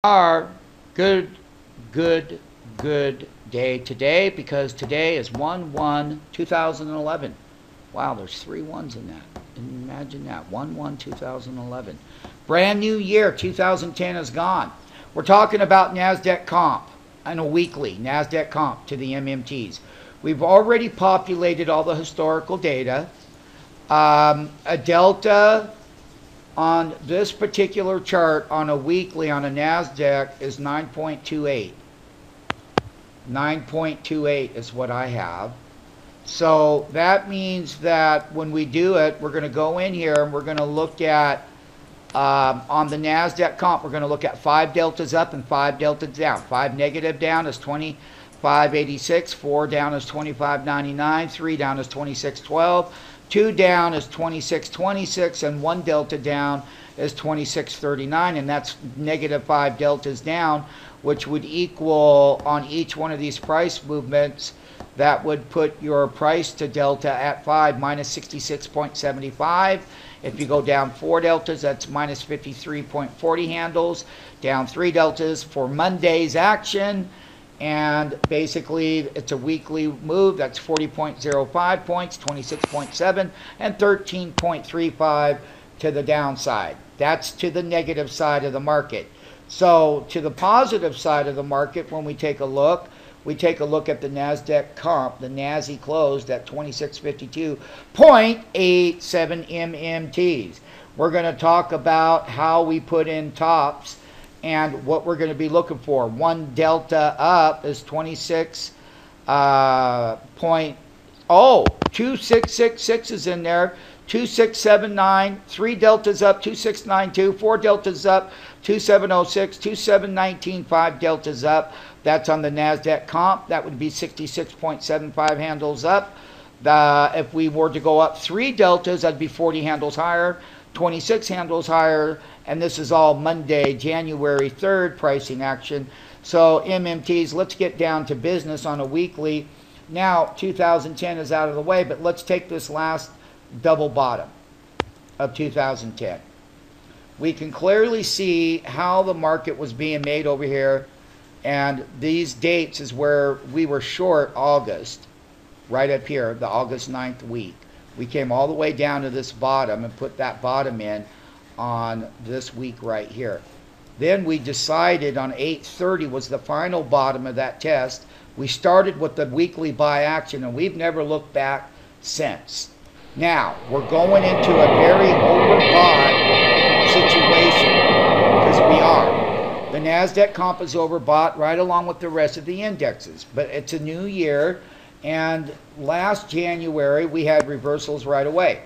Our good day today, because today is 1/1/2011. Wow, there's 3 ones in that. Imagine that. 1/1/2011. Brand new year. 2010 is gone. We're talking about Nasdaq Comp on a weekly. Nasdaq Comp to the MMTs. We've already populated all the historical data. A delta on this particular chart on a weekly on a Nasdaq is 9.28. 9.28 is what I have. So that means that when we do it, we're going to go in here and we're going to look at, on the Nasdaq Comp, we're going to look at 5 deltas up and 5 deltas down. 5 negative down is 25.86. 4 down is 25.99. 3 down is 26.12. 2 down is 26.26, and 1 delta down is 26.39, and that's negative 5 deltas down, which would equal on each one of these price movements, that would put your price to delta at 5 minus 66.75. If you go down 4 deltas, that's minus 53.40 handles. Down 3 deltas for Monday's action. And basically, it's a weekly move. That's 40.05 points, 26.7, and 13.35 to the downside. That's to the negative side of the market. So to the positive side of the market, when we take a look at the Nasdaq Comp. The NASI closed at 2652.87 MMTs. We're going to talk about how we put in tops and what we're going to be looking for. 1 delta up is 26.2666 is in there. 2679. 3 deltas up, 2692. 4 deltas up, 2706. 2719. 5 deltas up. That's on the Nasdaq Comp. That would be 66.75 handles up. If we were to go up 3 deltas, that'd be 40 handles higher, 26 handles higher. And this is all Monday, January 3rd pricing action. So MMTs, let's get down to business on a weekly. Now 2010 is out of the way, but let's take this last double bottom of 2010. We can clearly see how the market was being made over here. And these dates is where we were short August, right up here, the August 9th week. We came all the way down to this bottom and put that bottom in on this week right here. Then we decided on 8:30 was the final bottom of that test. We started with the weekly buy action, and we've never looked back since. Now we're going into a very overbought situation, because we are. The Nasdaq Comp is overbought right along with the rest of the indexes, but it's a new year, and last January we had reversals right away.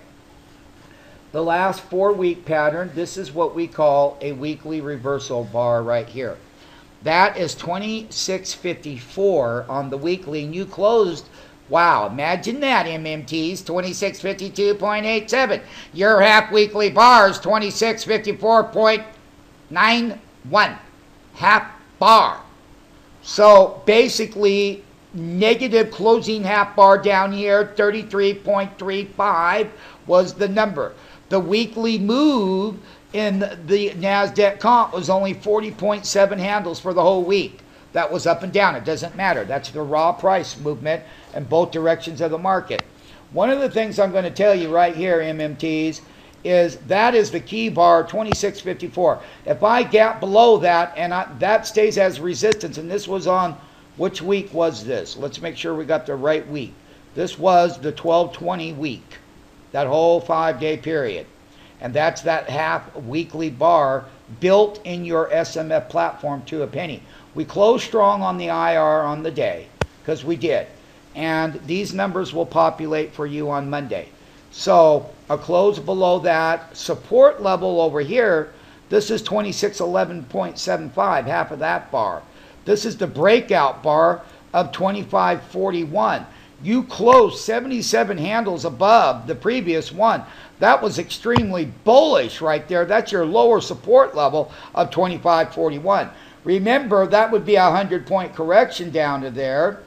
The last 4-week pattern, this is what we call a weekly reversal bar right here. That is 2654 on the weekly, and you closed, wow, imagine that, MMTs, 2652.87. Your half weekly bar is 2654.91. Half bar. So basically, negative closing half bar down here, 33.35 was the number. The weekly move in the Nasdaq Comp was only 40.7 handles for the whole week. That was up and down. It doesn't matter. That's the raw price movement in both directions of the market. One of the things I'm going to tell you right here, MMTs, is that is the key bar, 2654. If I gap below that and that stays as resistance, and this was on, which week was this? Let's make sure we got the right week. This was the 12/20 week, that whole 5-day period. And that's that half weekly bar built in your SMF platform to a penny. We closed strong on the IR on the day, because we did. And these numbers will populate for you on Monday. So a close below that support level over here, this is 2611.75, half of that bar. This is the breakout bar of 2541. You closed 77 handles above the previous one. That was extremely bullish right there. That's your lower support level of 2541. Remember, that would be a 100-point correction down to there.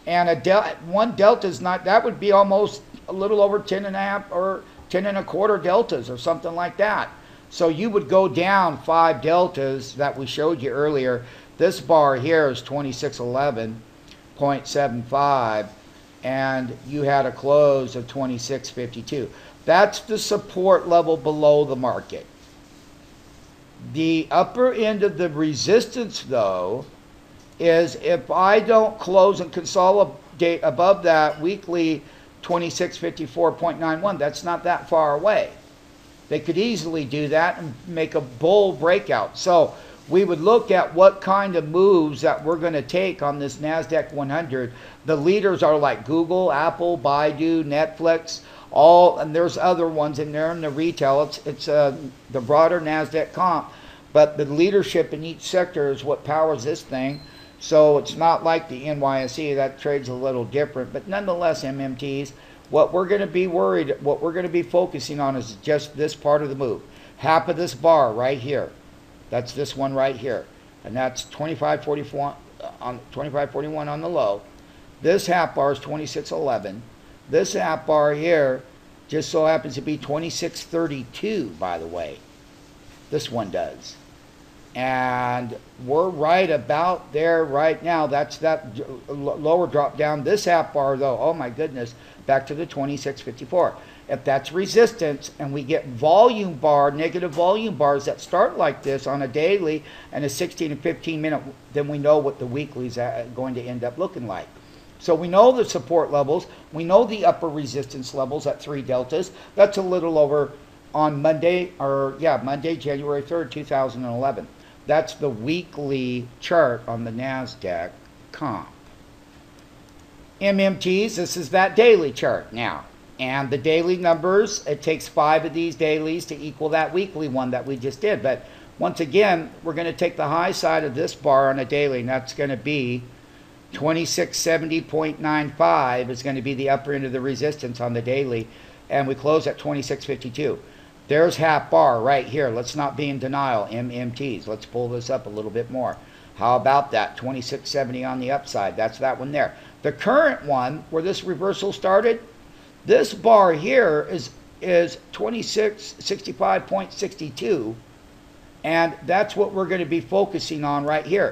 And one delta is not, that would be almost a little over 10 and a half or 10 and a quarter deltas or something like that. So you would go down 5 deltas that we showed you earlier. This bar here is 2611.75, and you had a close of 2652. That's the support level below the market. The upper end of the resistance, though, is if I don't close and consolidate above that weekly 2654.91, that's not that far away. They could easily do that and make a bull breakout. So we would look at what kind of moves that we're going to take on this Nasdaq 100. The leaders are like Google, Apple, Baidu, Netflix, and there's other ones in there in the retail. It's the broader Nasdaq Comp, but the leadership in each sector is what powers this thing. So it's not like the NYSE that trades a little different, but nonetheless, MMTs. What we're going to be what we're going to be focusing on is just this part of the move. Half of this bar right here. That's this one right here. And that's 25.41 on the low. This half bar is 26.11. This half bar here just so happens to be 26.32, by the way. This one does. And we're right about there right now. That's that lower drop down. This half bar, though, oh my goodness, back to the 26.54. If that's resistance and we get volume bar, negative volume bars that start like this on a daily and a 16 and 15 minute, then we know what the weekly is going to end up looking like. So we know the support levels. We know the upper resistance levels at 3 deltas. That's a little over on Monday, Monday, January 3rd, 2011. That's the weekly chart on the Nasdaq Comp. MMTs, this is that daily chart now. And the daily numbers, it takes 5 of these dailies to equal that weekly one that we just did. But once again, we're going to take the high side of this bar on a daily, and that's going to be 2670.95 is going to be the upper end of the resistance on the daily. And we close at 2652. There's half bar right here. Let's not be in denial. MMTs. Let's pull this up a little bit more. How about that? 2670 on the upside. That's that one there. The current one, where this reversal started, this bar here is 2665.62. And that's what we're going to be focusing on right here.